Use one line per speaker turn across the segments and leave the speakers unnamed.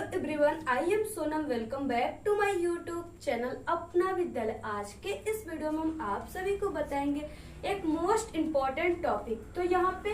Everyone, I am Sonam. Welcome back to my YouTube channel Apna Vidyalaya. आज के इस वीडियो में हम आप सभी को बताएंगे एक मोस्ट इम्पोर्टेंट टॉपिक। तो यहाँ पे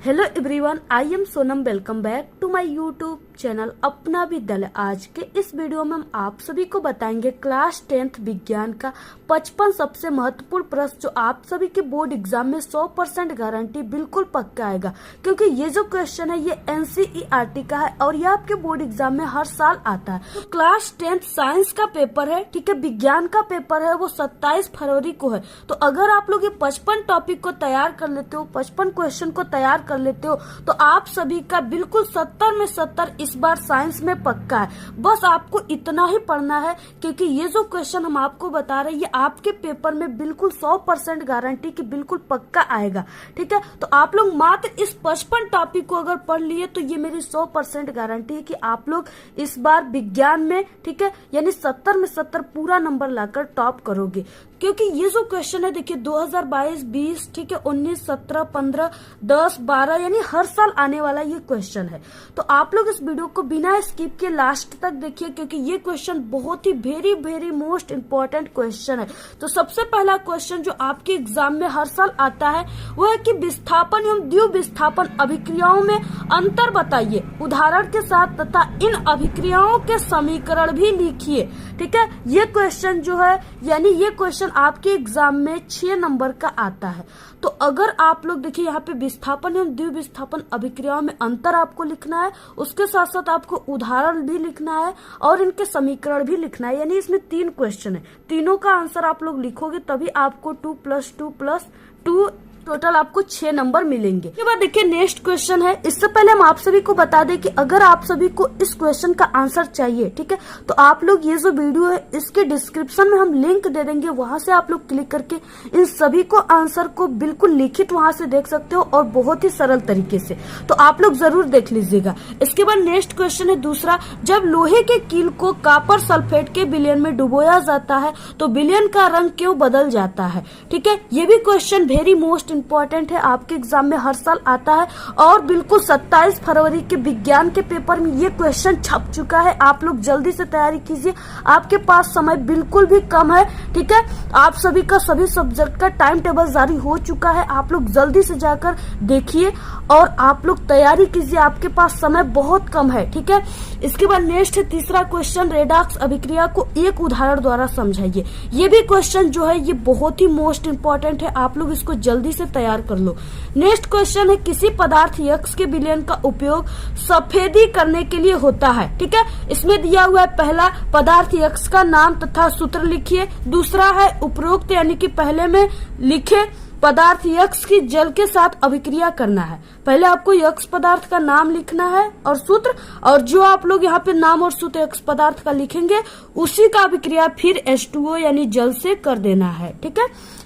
hello everyone, I am Sonam. Welcome back to my YouTube channel Apna Vidyalaya. आज के इस वीडियो में हम आप सभी को बताएंगे क्लास 10th विज्ञान का 55 सबसे महत्वपूर्ण प्रश्न जो आप सभी के बोर्ड एग्जाम में 100% गारंटी बिल्कुल पक्का आएगा, क्योंकि ये जो क्वेश्चन है ये एनसीईआरटी का है और ये आपके बोर्ड एग्जाम में हर साल आता है। तो क्लास 10th साइंस का पेपर है, ठीक है, विज्ञान का पेपर है, वो 27 फरवरी को है। तो अगर आप लोग ये 55 टॉपिक को तैयार कर लेते हो, 55 क्वेश्चन को तैयार कर लेते हो, तो आप सभी का बिल्कुल 70 में 70 इस बार साइंस में पक्का है। बस आपको इतना ही पढ़ना है, क्योंकि ये जो क्वेश्चन हम आपको बता रहे हैं ये आपके पेपर में बिल्कुल 100% गारंटी की बिल्कुल पक्का आएगा, ठीक है। तो आप लोग मात्र इस 55 टॉपिक को अगर पढ़ लिए तो ये मेरी 100% गारंटी है कि आप लोग इस बार विज्ञान में, ठीक है, यानी 70 में 70 पूरा नंबर लाकर टॉप करोगे। क्योंकि ये जो क्वेश्चन है देखिए 2022, 20, ठीक है, 19, 17, 15, 10, 12 यानी हर साल आने वाला ये क्वेश्चन है। तो आप लोग इस वीडियो को बिना स्किप के लास्ट तक देखिए, क्योंकि ये क्वेश्चन बहुत ही very very most important question है। तो सबसे पहला क्वेश्चन जो आपके एग्जाम में हर साल आता है वो है कि विस्थापन एवं द्विव विस्थापन अभिक्रियाओं में अंतर बताइए उदाहरण के साथ तथा इन अभिक्रियाओं के समीकरण भी लिखिए, ठीक है। ये क्वेश्चन जो है यानी ये क्वेश्चन आपके एग्जाम में 6 नंबर का आता है। तो अगर आप लोग देखिए यहाँ पे विस्थापन एवं द्विव विस्थापन अभिक्रियाओं में अंतर आपको लिखना है, उसके साथ साथ आपको उदाहरण भी लिखना है और इनके समीकरण भी लिखना है। यानी इसमें 3 क्वेश्चन है, तीनों का आंसर आप लोग लिखोगे तभी आपको 2+2+2 टोटल आपको 6 नंबर मिलेंगे। इसके बाद देखिए नेक्स्ट क्वेश्चन है। इससे पहले हम आप सभी को बता दें कि अगर आप सभी को इस क्वेश्चन का आंसर चाहिए, ठीक है, तो आप लोग ये जो वीडियो है इसके डिस्क्रिप्शन में हम लिंक दे देंगे, वहां से आप लोग क्लिक करके इन सभी को आंसर को बिल्कुल लिखित वहां से देख सकते हो और बहुत ही सरल तरीके से। तो आप लोग जरूर देख लीजिएगा। इसके बाद नेक्स्ट क्वेश्चन है दूसरा, जब लोहे के कील को कॉपर सल्फेट के विलयन में डुबोया जाता है तो विलयन का रंग क्यों बदल जाता है, ठीक है। ये भी क्वेश्चन वेरी मोस्ट इम्पोर्टेंट है, आपके एग्जाम में हर साल आता है और बिल्कुल 27 फरवरी के विज्ञान के पेपर में ये क्वेश्चन छप चुका है। आप लोग जल्दी से तैयारी कीजिए, आपके पास समय बिल्कुल भी कम है, ठीक है। आप सभी का सभी सब्जेक्ट का टाइम टेबल जारी हो चुका है, आप लोग जल्दी से जाकर देखिए और आप लोग तैयारी कीजिए, आपके पास समय बहुत कम है, ठीक है। इसके बाद नेक्स्ट है तीसरा क्वेश्चन, रेडॉक्स अभिक्रिया को एक उदाहरण द्वारा समझाइए। ये भी क्वेश्चन जो है ये बहुत ही मोस्ट इम्पोर्टेंट है, आप लोग इसको जल्दी से तैयार कर लो। नेक्स्ट क्वेश्चन है, किसी पदार्थ यक्स के विलयन का उपयोग सफेदी करने के लिए होता है, ठीक है। इसमें दिया हुआ है पहला पदार्थ यक्स का नाम तथा सूत्र लिखिए, दूसरा है उपरोक्त यानी कि पहले में लिखे पदार्थ यक्स की जल के साथ अभिक्रिया करना है। पहले आपको यक्स पदार्थ का नाम लिखना है और सूत्र, और जो आप लोग यहाँ पे नाम और सूत्र यक्स पदार्थ का लिखेंगे उसी का अभिक्रिया फिर H2O यानी जल से कर देना है, ठीक है।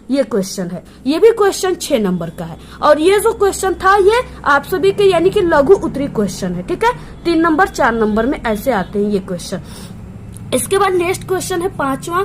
ये क्वेश्चन है, ये भी क्वेश्चन 6 नंबर का है और ये जो क्वेश्चन था ये आप सभी के यानी कि लघु उत्तरी क्वेश्चन है, ठीक है। 3 नंबर 4 नंबर में ऐसे आते हैं ये क्वेश्चन। इसके बाद नेक्स्ट क्वेश्चन है 5वां,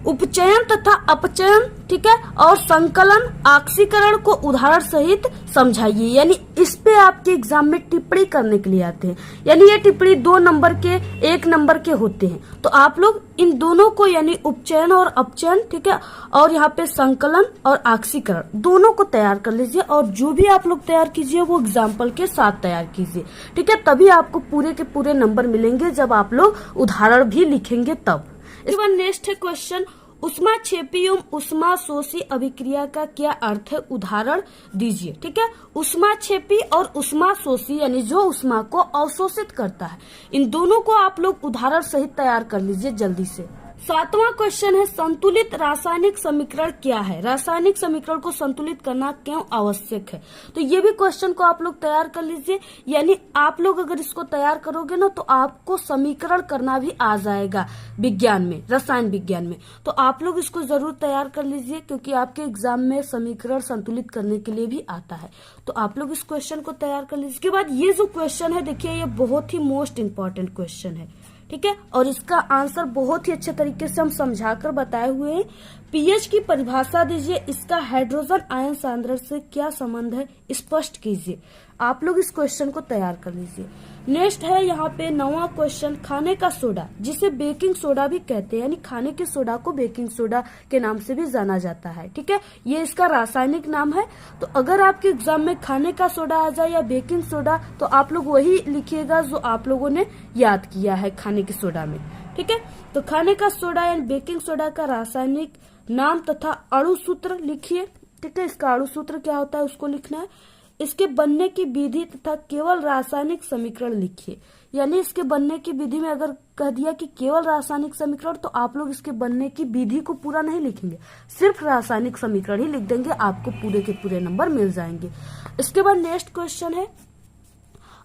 उपचयन तथा अपचयन, ठीक है, और संकलन ऑक्सीकरण को उदाहरण सहित समझाइए। यानी इस पे आपके एग्जाम में टिप्पणी करने के लिए आते हैं, यानी ये टिप्पणी 2 नंबर के 1 नंबर के होते हैं। तो आप लोग इन दोनों को यानी उपचयन और अपचयन, ठीक है, और यहाँ पे संकलन और ऑक्सीकरण दोनों को तैयार कर लीजिए और जो भी आप लोग तैयार कीजिए वो एग्जाम्पल के साथ तैयार कीजिए, ठीक है। तभी आपको पूरे के पूरे नंबर मिलेंगे जब आप लोग उदाहरण भी लिखेंगे तब। इसके बाद नेक्स्ट है क्वेश्चन, उष्माक्षेपी एवं उष्माशोषी अभिक्रिया का क्या अर्थ है, उदाहरण दीजिए, ठीक है। उष्माक्षेपी और उष्माशोषी यानी जो उष्मा को अवशोषित करता है, इन दोनों को आप लोग उदाहरण सहित तैयार कर लीजिए जल्दी से। 7वां क्वेश्चन है, संतुलित रासायनिक समीकरण क्या है, रासायनिक समीकरण को संतुलित करना क्यों आवश्यक है। तो ये भी क्वेश्चन को आप लोग तैयार कर लीजिए, यानी आप लोग अगर इसको तैयार करोगे ना तो आपको समीकरण करना भी आ जाएगा विज्ञान में, रसायन विज्ञान में। तो आप लोग इसको जरूर तैयार कर लीजिए, क्योंकि आपके एग्जाम में समीकरण संतुलित करने के लिए भी आता है। तो आप लोग इस क्वेश्चन को तैयार कर लीजिए। इसके बाद ये जो क्वेश्चन है देखिए ये बहुत ही मोस्ट इम्पोर्टेंट क्वेश्चन है, ठीक है, और इसका आंसर बहुत ही अच्छे तरीके तरीके से हम समझाकर बताए हुए हैं। पीएच की परिभाषा दीजिए, इसका हाइड्रोजन आयन सांद्रता से क्या संबंध है, स्पष्ट कीजिए। आप लोग इस क्वेश्चन को तैयार कर लीजिए। नेक्स्ट है यहाँ पे 9वां क्वेश्चन, खाने का सोडा जिसे बेकिंग सोडा भी कहते हैं, यानी खाने के सोडा को बेकिंग सोडा के नाम से भी जाना जाता है। ठीक है, ये इसका रासायनिक नाम है। तो अगर आपके एग्जाम में खाने का सोडा आ जाए या बेकिंग सोडा, तो आप लोग वही लिखिएगा जो आप लोगों ने याद किया है खाने के सोडा में। ठीक है, तो खाने का सोडा यानी बेकिंग सोडा का रासायनिक नाम तथा अणु सूत्र लिखिए। ठीक है, इसका अणु सूत्र क्या होता है उसको लिखना है। इसके बनने की विधि तथा केवल रासायनिक समीकरण लिखिए। यानी इसके बनने की विधि में अगर कह दिया कि केवल रासायनिक समीकरण, तो आप लोग इसके बनने की विधि को पूरा नहीं लिखेंगे, सिर्फ रासायनिक समीकरण ही लिख देंगे, आपको पूरे के पूरे नंबर मिल जाएंगे। इसके बाद नेक्स्ट क्वेश्चन है,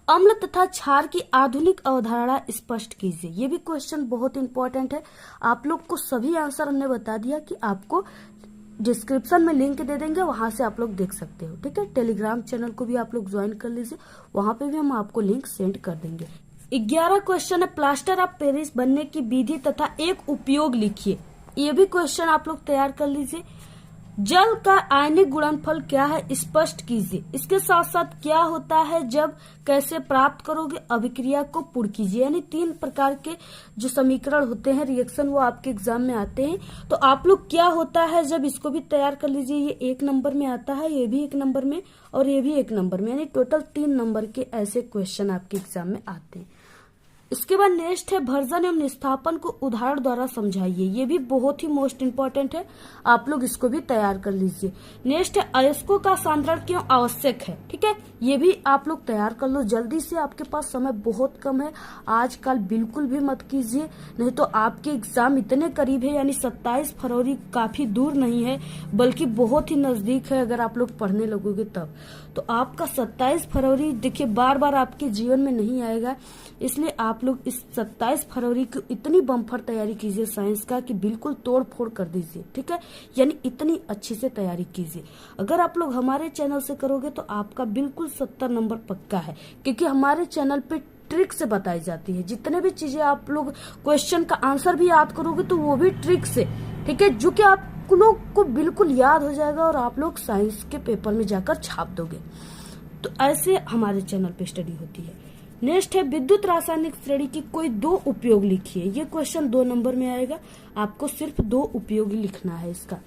अम्ल तथा क्षार की आधुनिक अवधारणा स्पष्ट कीजिए। ये भी क्वेश्चन बहुत इंपॉर्टेंट है। आप लोग को सभी आंसर हमने बता दिया कि आपको डिस्क्रिप्शन में लिंक दे देंगे, वहां से आप लोग देख सकते हो। ठीक है, टेलीग्राम चैनल को भी आप लोग ज्वाइन कर लीजिए, वहां पे भी हम आपको लिंक सेंड कर देंगे। 11 क्वेश्चन है, प्लास्टर ऑफ पेरिस बनने की विधि तथा एक उपयोग लिखिए। ये भी क्वेश्चन आप लोग तैयार कर लीजिए। जल का आयनिक गुणनफल क्या है, स्पष्ट कीजिए। इसके साथ साथ क्या होता है जब, कैसे प्राप्त करोगे, अभिक्रिया को पूर्ण कीजिए। यानी 3 प्रकार के जो समीकरण होते हैं, रिएक्शन, वो आपके एग्जाम में आते हैं। तो आप लोग क्या होता है जब, इसको भी तैयार कर लीजिए। ये 1 नंबर में आता है, ये भी 1 नंबर में और ये भी 1 नंबर में, यानी टोटल 3 नंबर के ऐसे क्वेश्चन आपके एग्जाम में आते हैं। इसके बाद नेक्स्ट है, भर्जन एवं निस्थापन को उदाहरण द्वारा समझाइए। ये भी बहुत ही मोस्ट इंपॉर्टेंट है, आप लोग इसको भी तैयार कर लीजिए। नेक्स्ट है, अयस्कों का सांद्रण क्यों आवश्यक है। ठीक है, ये भी आप लोग तैयार कर लो जल्दी से, आपके पास समय बहुत कम है। आजकल बिल्कुल भी मत कीजिए, नहीं तो आपके एग्जाम इतने करीब है, यानी 27 फरवरी काफी दूर नहीं है, बल्कि बहुत ही नजदीक है। अगर आप लोग पढ़ने लगोगे तब तो आपका 27 फरवरी देखिए बार बार आपके जीवन में नहीं आएगा। इसलिए आप लोग इस 27 फरवरी की इतनी बम्पर तैयारी कीजिए साइंस का कि बिल्कुल तोड़ फोड़ कर दीजिए। ठीक है, यानी इतनी अच्छी से तैयारी कीजिए। अगर आप लोग हमारे चैनल से करोगे तो आपका बिल्कुल 70 नंबर पक्का है, क्योंकि हमारे चैनल पे ट्रिक से बताई जाती है। जितने भी चीजें आप लोग क्वेश्चन का आंसर भी याद करोगे तो वो भी ट्रिक से। ठीक है, जो कि आप लोग को बिल्कुल याद हो जाएगा और आप लोग साइंस के पेपर में जाकर छाप दोगे। तो ऐसे हमारे चैनल पे स्टडी होती है। नेक्स्ट है, विद्युत रासायनिक श्रेणी की कोई 2 उपयोग लिखिए। ये क्वेश्चन 2 नंबर में आएगा, आपको सिर्फ 2 उपयोग लिखना है इसका।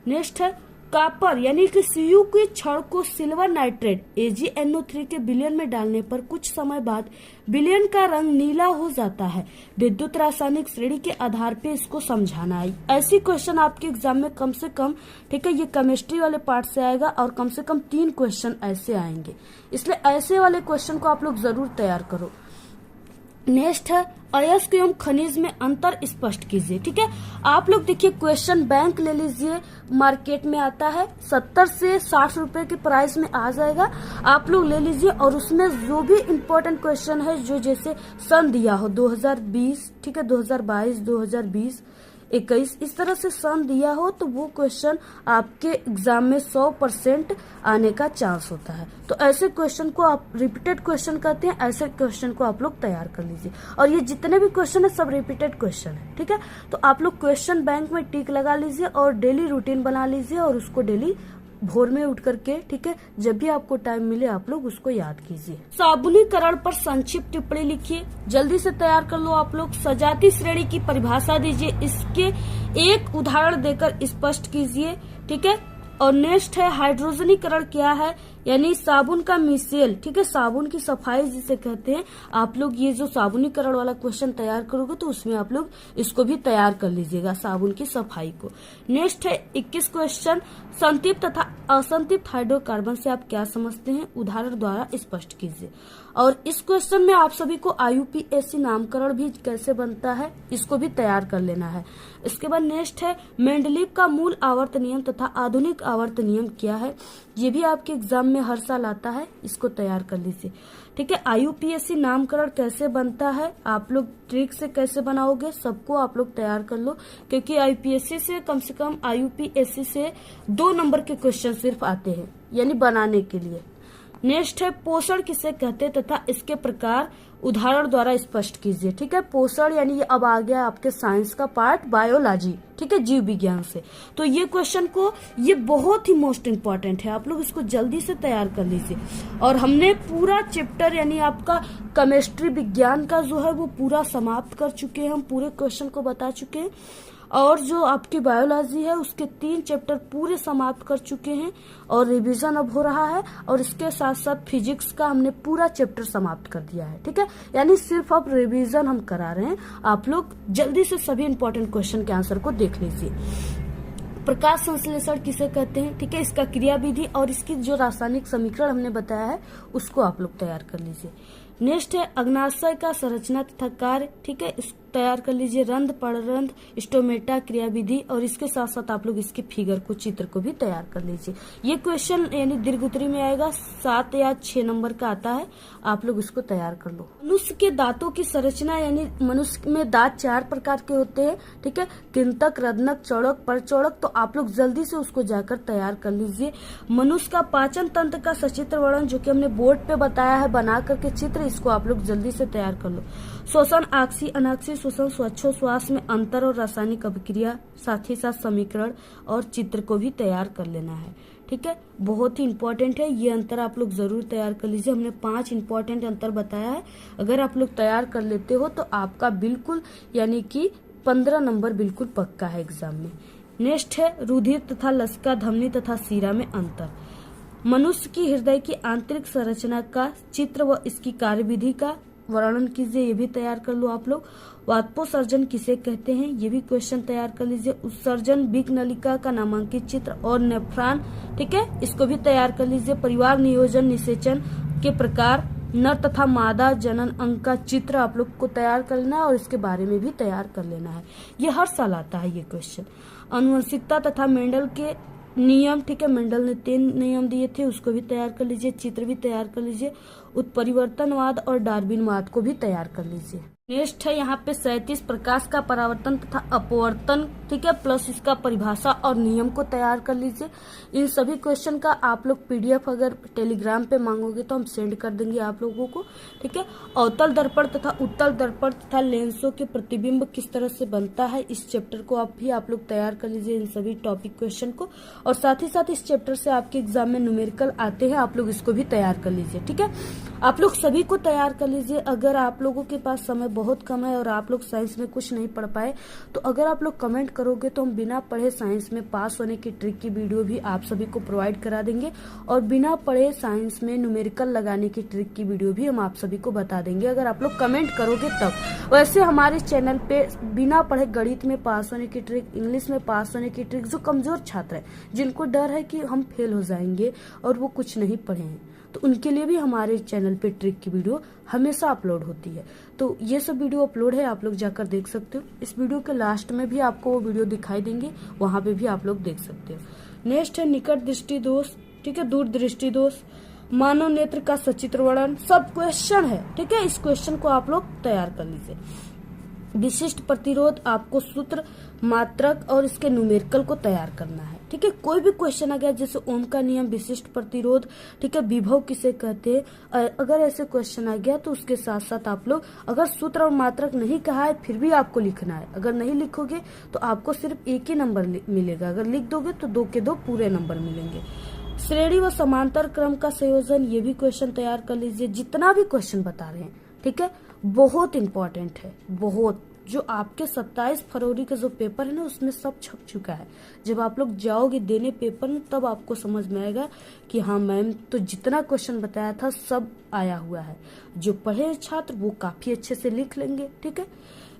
नेक्स्ट है, कॉपर यानी कि Cu के क्षण को सिल्वर नाइट्रेट AgNO3 के विलयन में डालने पर कुछ समय बाद विलयन का रंग नीला हो जाता है। विद्युत रासायनिक श्रेणी के आधार पे इसको समझाना है। ऐसी क्वेश्चन आपके एग्जाम में कम से कम, ठीक है, ये केमिस्ट्री वाले पार्ट से आएगा और कम से कम 3 क्वेश्चन ऐसे आएंगे। इसलिए ऐसे वाले क्वेश्चन को आप लोग जरूर तैयार करो। नेक्स्ट है, अयस्क एवं खनिज में अंतर स्पष्ट कीजिए। ठीक है, आप लोग देखिए क्वेश्चन बैंक ले लीजिए, मार्केट में आता है 70 से 60 रुपए के प्राइस में आ जाएगा। आप लोग ले लीजिए और उसमें जो भी इम्पोर्टेंट क्वेश्चन है, जो जैसे सन दिया हो 2020, ठीक है, 2022, 2020, 21, इस तरह से सन दिया हो, तो वो क्वेश्चन आपके एग्जाम में 100% आने का चांस होता है। तो ऐसे क्वेश्चन को आप रिपीटेड क्वेश्चन कहते हैं, ऐसे क्वेश्चन को आप लोग तैयार कर लीजिए। और ये जितने भी क्वेश्चन है सब रिपीटेड क्वेश्चन है। ठीक है, तो आप लोग क्वेश्चन बैंक में टिक लगा लीजिए और डेली रूटीन बना लीजिए और उसको डेली भोर में उठ करके, ठीक है, जब भी आपको टाइम मिले आप लोग उसको याद कीजिए। साबुनीकरण पर संक्षिप्त टिप्पणी लिखिए, जल्दी से तैयार कर लो आप लोग। सजाती श्रेणी की परिभाषा दीजिए, इसके एक उदाहरण देकर स्पष्ट कीजिए। ठीक है, और नेक्स्ट है, हाइड्रोजनीकरण क्या है, यानी साबुन का मिसेल। ठीक है, साबुन की सफाई जिसे कहते हैं। आप लोग ये जो साबुनीकरण वाला क्वेश्चन तैयार करोगे तो उसमें आप लोग इसको भी तैयार कर लीजिएगा, साबुन की सफाई को। नेक्स्ट है 21 क्वेश्चन, संतृप्त तथा असंतृप्त हाइड्रोकार्बन से आप क्या समझते हैं, उदाहरण द्वारा स्पष्ट कीजिए। और इस क्वेश्चन में आप सभी को IUPAC नामकरण भी कैसे बनता है इसको भी तैयार कर लेना है। इसके बाद नेक्स्ट है, मेंडलीव का मूल आवर्त नियम तथा आधुनिक आवर्त नियम क्या है, ये भी आपके एग्जाम में हर साल आता है, इसको तैयार कर लीजिए। ठीक है, IUPAC नामकरण कैसे बनता है, आप लोग ट्रिक से कैसे बनाओगे, सबको आप लोग तैयार कर लो, क्योंकि IUPAC से कम IUPAC से 2 नंबर के क्वेश्चन सिर्फ आते हैं, यानी बनाने के लिए। नेक्स्ट है, पोषण किसे कहते तथा इसके प्रकार, उदाहरण द्वारा स्पष्ट कीजिए। ठीक है, पोषण यानी ये अब आ गया आपके साइंस का पार्ट, बायोलॉजी, ठीक है, जीव विज्ञान से। तो ये क्वेश्चन को, ये बहुत ही मोस्ट इम्पोर्टेंट है, आप लोग इसको जल्दी से तैयार कर लीजिए। और हमने पूरा चैप्टर यानी आपका केमिस्ट्री विज्ञान का जो है वो पूरा समाप्त कर चुके हैं, हम पूरे क्वेश्चन को बता चुके हैं। और जो आपकी बायोलॉजी है उसके 3 चैप्टर पूरे समाप्त कर चुके हैं और रिवीजन अब हो रहा है। और इसके साथ साथ फिजिक्स का हमने पूरा चैप्टर समाप्त कर दिया है। ठीक है, यानी सिर्फ अब रिवीजन हम करा रहे हैं। आप लोग जल्दी से सभी इंपॉर्टेंट क्वेश्चन के आंसर को देख लीजिए। प्रकाश संश्लेषण किसे कहते हैं? ठीक है, इसका क्रियाविधि और इसकी जो रासायनिक समीकरण हमने बताया है उसको आप लोग तैयार कर लीजिए। नेक्स्ट है अग्नाशय का संरचना तथा कार्य। ठीक है, इस तैयार कर लीजिए। रंध्र, पररंध्र, स्टोमेटा, क्रियाविधि और इसके साथ साथ आप लोग इसके फिगर को, चित्र को भी तैयार कर लीजिए। ये क्वेश्चन यानी दीर्घ उत्तरी में आएगा, 7 या 6 नंबर का आता है, आप लोग इसको तैयार कर लो। मनुष्य के दांतों की संरचना यानी मनुष्य में दांत 4 प्रकार के होते हैं। ठीक है, कृंतक, रत्नक, चौड़क, परचौड़क। तो आप लोग जल्दी से उसको जाकर तैयार कर लीजिए। मनुष्य का पाचन तंत्र का सचित्र वर्णन जो कि हमने बोर्ड पे बताया है बना करके चित्र, इसको आप लोग जल्दी से तैयार कर लो। श्वसन, आक्सीय, अनाक्सीय श्वसन, श्वासोच्छ्वास में अंतर और रासायनिक अभिक्रिया, साथ ही साथ समीकरण और चित्र को भी तैयार कर लेना है। ठीक है, बहुत ही इंपॉर्टेंट है, ये अंतर आप लोग जरूर तैयार कर लीजिए। हमने 5 इंपॉर्टेंट अंतर बताया है, अगर आप लोग तैयार कर लेते हो तो आपका बिल्कुल यानी कि 15 नंबर बिल्कुल पक्का है एग्जाम में। नेक्स्ट है रुधिर तथा लसिका, धमनी तथा सीरा में अंतर। मनुष्य की हृदय की आंतरिक संरचना का चित्र व इसकी कार्यविधि का वर्णन कीजिए, ये भी तैयार कर लो आप लोग। वाष्पोत्सर्जन किसे कहते हैं, ये भी क्वेश्चन तैयार कर लीजिए। उत्सर्जन, बिग नलिका का नामांकित चित्र और नेफ्रॉन, ठीक है, इसको भी तैयार कर लीजिए। परिवार नियोजन, निषेचन के प्रकार, नर तथा मादा जनन अंग का चित्र आप लोग को तैयार कर लेना है और इसके बारे में भी तैयार कर लेना है, ये हर साल आता है ये क्वेश्चन। आनुवंशिकता तथा मेंडल के नियम, ठीक है, मेंडल ने 3 नियम दिए थे, उसको भी तैयार कर लीजिए। चित्र भी तैयार कर लीजिए। उत्परिवर्तनवाद और डार्विनवाद को भी तैयार कर लीजिए। नेक्स्ट है यहाँ पे 37 प्रकाश का परावर्तन तथा अपवर्तन, ठीक है, प्लस इसका परिभाषा और नियम को तैयार कर लीजिए। इन सभी क्वेश्चन का आप लोग पीडीएफ अगर टेलीग्राम पे मांगोगे तो हम सेंड कर देंगे आप लोगों को। ठीक है, अवतल दर्पण तथा उत्तल दर्पण तथा लेंसों के प्रतिबिंब किस तरह से बनता है, इस चैप्टर को आप लोग तैयार कर लीजिए, इन सभी टॉपिक क्वेश्चन को। और साथ ही साथ इस चैप्टर से आपके एग्जाम में न्यूमेरिकल आते हैं, आप लोग इसको भी तैयार कर लीजिए। ठीक है, आप लोग सभी को तैयार कर लीजिए। अगर आप लोगों के पास समय बहुत कम है और आप लोग साइंस में कुछ नहीं पढ़ पाए तो अगर आप लोग कमेंट करोगे तो हम बिना पढ़े साइंस में पास होने की ट्रिक की वीडियो भी आप सभी को प्रोवाइड करा देंगे और बिना पढ़े साइंस में न्यूमेरिकल लगाने की ट्रिक की वीडियो भी हम आप सभी को बता देंगे अगर आप लोग कमेंट करोगे तब। वैसे हमारे चैनल पे बिना पढ़े गणित में पास होने की ट्रिक, इंग्लिश में पास होने की ट्रिक, जो कमजोर छात्र है जिनको डर है कि हम फेल हो जाएंगे और वो कुछ नहीं पढ़े हैं तो उनके लिए भी हमारे चैनल पे ट्रिक की वीडियो हमेशा अपलोड होती है। तो ये सब वीडियो अपलोड है, आप लोग जाकर देख सकते हो। इस वीडियो के लास्ट में भी आपको वो वीडियो दिखाई देंगे, वहां पे भी आप लोग देख सकते हो। नेक्स्ट है निकट दृष्टि दोष, ठीक है, दूर दृष्टि दोष, मानव नेत्र का सचित्र वर्णन, सब क्वेश्चन है। ठीक है, इस क्वेश्चन को आप लोग तैयार कर लीजिए। विशिष्ट प्रतिरोध, आपको सूत्र, मात्रक और इसके न्यूमेरिकल को तैयार करना है। ठीक है, कोई भी क्वेश्चन आ गया जैसे ओम का नियम, विशिष्ट प्रतिरोध, ठीक है, विभव किसे कहते हैं, अगर ऐसे क्वेश्चन आ गया तो उसके साथ साथ आप लोग अगर सूत्र और मात्रक नहीं कहा है फिर भी आपको लिखना है। अगर नहीं लिखोगे तो आपको सिर्फ 1 ही नंबर मिलेगा, अगर लिख दोगे तो 2 के 2 पूरे नंबर मिलेंगे। श्रेणी व समांतर क्रम का संयोजन, ये भी क्वेश्चन तैयार कर लीजिए। जितना भी क्वेश्चन बता रहे हैं, ठीक है, बहुत इंपॉर्टेंट है, बहुत। जो आपके 27 फरवरी का जो पेपर है ना उसमें सब छप चुका है। जब आप लोग जाओगे देने पेपर में तब आपको समझ में आएगा कि हाँ मैम तो जितना क्वेश्चन बताया था सब आया हुआ है। जो पढ़े छात्र वो काफी अच्छे से लिख लेंगे। ठीक है,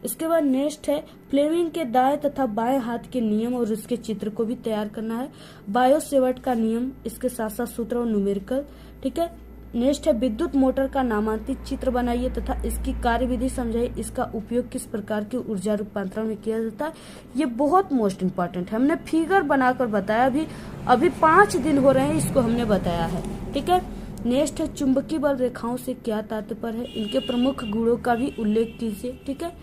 इसके बाद नेक्स्ट है फ्लेमिंग के दाएं तथा बाएं हाथ के नियम और उसके चित्र को भी तैयार करना है। बायोसेवर्ट का नियम, इसके साथ साथ सूत्र और न्यूमेरिकल। ठीक है, नेक्स्ट है विद्युत मोटर का नामांकित चित्र बनाइए तथा इसकी कार्यविधि समझाइए, इसका उपयोग किस प्रकार की ऊर्जा रूपांतरण में किया जाता है। ये बहुत मोस्ट इम्पोर्टेंट है, हमने फिगर बनाकर बताया, अभी 5 दिन हो रहे हैं इसको हमने बताया है। ठीक है, नेक्स्ट है चुंबकीय बल रेखाओं से क्या तात्पर्य है, इनके प्रमुख गुणों का भी उल्लेख कीजिए। ठीक है,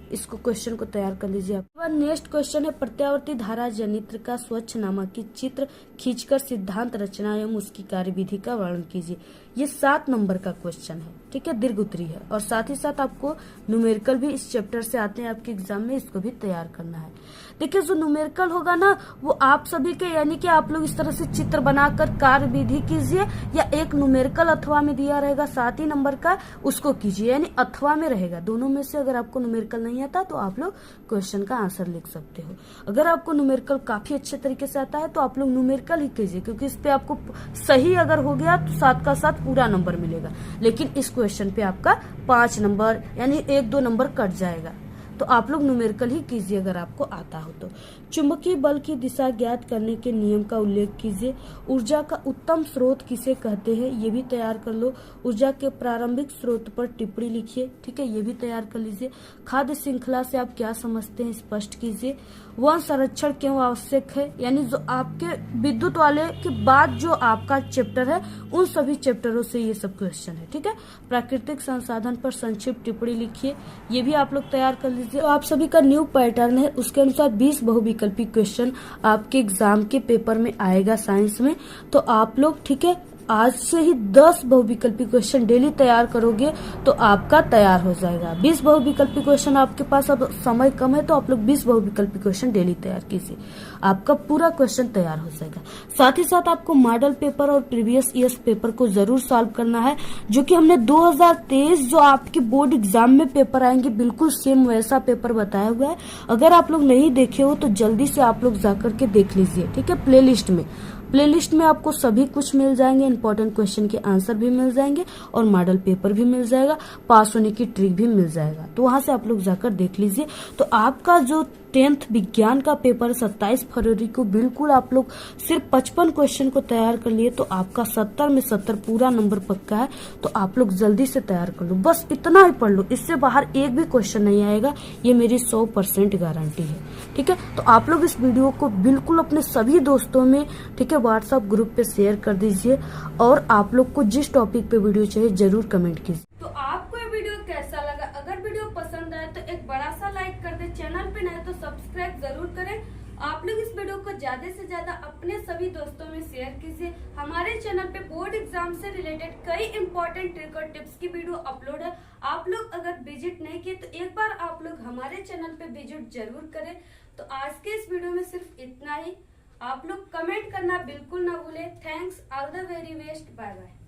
इसको क्वेश्चन को तैयार कर लीजिए आप। नेक्स्ट क्वेश्चन है प्रत्यावर्ती धारा जनित्र का स्वच्छ नामांकित चित्र खींचकर सिद्धांत रचना एवं उसकी कार्यविधि का वर्णन कीजिए। ये 7 नंबर का क्वेश्चन है, ठीक है, दीर्घ उत्तरी है। और साथ ही साथ आपको न्यूमेरिकल भी इस चैप्टर से आते हैं आपके एग्जाम में, इसको भी तैयार करना है। देखिए जो न्यूमेरिकल होगा ना वो आप सभी के, यानी कि आप लोग इस तरह से चित्र बनाकर कार्य विधि कीजिए, या एक न्यूमेरिकल अथवा में दिया रहेगा 7 ही नंबर का, उसको कीजिए, यानी अथवा में रहेगा। दोनों में से अगर आपको न्यूमेरिकल नहीं आता तो आप लोग क्वेश्चन का आंसर लिख सकते हो। अगर आपको न्यूमेरिकल काफी अच्छे तरीके से आता है तो आप लोग न्यूमेरिकल ही कीजिए, क्योंकि इस पे आपको सही अगर हो गया तो 7 का 7 पूरा नंबर मिलेगा। लेकिन इस क्वेश्चन पे आपका 5 नंबर यानी 1-2 नंबर कट जाएगा। तो आप लोग न्यूमेरिकल ही कीजिए अगर आपको आता हो तो। चुंबकीय बल की दिशा ज्ञात करने के नियम का उल्लेख कीजिए। ऊर्जा का उत्तम स्रोत किसे कहते हैं, ये भी तैयार कर लो। ऊर्जा के प्रारंभिक स्रोत पर टिप्पणी लिखिए, ठीक है, ये भी तैयार कर लीजिए। खाद्य श्रृंखला से आप क्या समझते हैं, स्पष्ट कीजिए। वन संरक्षण क्यों आवश्यक है, यानी जो आपके विद्युत वाले के बाद जो आपका चैप्टर है उन सभी चैप्टरों से ये सब क्वेश्चन है, ठीक है। प्राकृतिक संसाधन पर संक्षिप्त टिप्पणी लिखिए, ये भी आप लोग तैयार कर लीजिए। तो आप सभी का न्यू पैटर्न है, उसके अनुसार 20 बहुविकल्पी क्वेश्चन आपके एग्जाम के पेपर में आएगा साइंस में। तो आप लोग, ठीक है, आज से ही 10 बहुविकल्पी क्वेश्चन डेली तैयार करोगे तो आपका तैयार हो जाएगा। 20 बहुविकल्पी क्वेश्चन आपके पास अब समय कम है तो आप लोग 20 बहुविकल्पी क्वेश्चन डेली तैयार कीजिए, आपका पूरा क्वेश्चन तैयार हो जाएगा। साथ ही साथ आपको मॉडल पेपर और प्रीवियस ईयर्स पेपर को जरूर सॉल्व करना है, जो कि हमने 2023 जो आपके बोर्ड एग्जाम में पेपर आएंगे बिल्कुल सेम वैसा पेपर बताया हुआ है। अगर आप लोग नहीं देखे हो तो जल्दी से आप लोग जाकर के देख लीजिए, ठीक है। प्लेलिस्ट में आपको सभी कुछ मिल जाएंगे, इंपॉर्टेंट क्वेश्चन के आंसर भी मिल जाएंगे और मॉडल पेपर भी मिल जाएगा, पास होने की ट्रिक भी मिल जाएगा। तो वहां से आप लोग जाकर देख लीजिए। तो आपका जो 10th विज्ञान का पेपर 27 फरवरी को, बिल्कुल आप लोग सिर्फ 55 क्वेश्चन को तैयार कर लिए तो आपका 70 में 70 पूरा नंबर पक्का है। तो आप लोग जल्दी से तैयार कर लो, बस इतना ही पढ़ लो, इससे बाहर एक भी क्वेश्चन नहीं आएगा, ये मेरी 100% गारंटी है, ठीक है। तो आप लोग इस वीडियो को बिल्कुल अपने सभी दोस्तों में, ठीक है, व्हाट्सएप ग्रुप पे शेयर कर दीजिए। और आप लोग को जिस टॉपिक पे वीडियो चाहिए जरूर कमेंट कीजिए। तो आपको ये वीडियो कैसा लगा, अगर वीडियो पसंद आए तो एक बड़ा सा लाइक कर दे, चैनल पे नए तो सब्सक्राइब जरूर करें। आप लोग इस वीडियो को ज्यादा से ज्यादा अपने सभी दोस्तों में शेयर कीजिए। हमारे चैनल पे बोर्ड एग्जाम से रिलेटेड कई इंपॉर्टेंट ट्रिक और टिप्स की वीडियो अपलोड है। आप लोग अगर विजिट नहीं किए तो एक बार आप लोग हमारे चैनल पे विजिट जरूर करें। तो आज के इस वीडियो में सिर्फ इतना ही। आप लोग कमेंट करना बिल्कुल ना भूले। Thanks, all the very best, bye bye.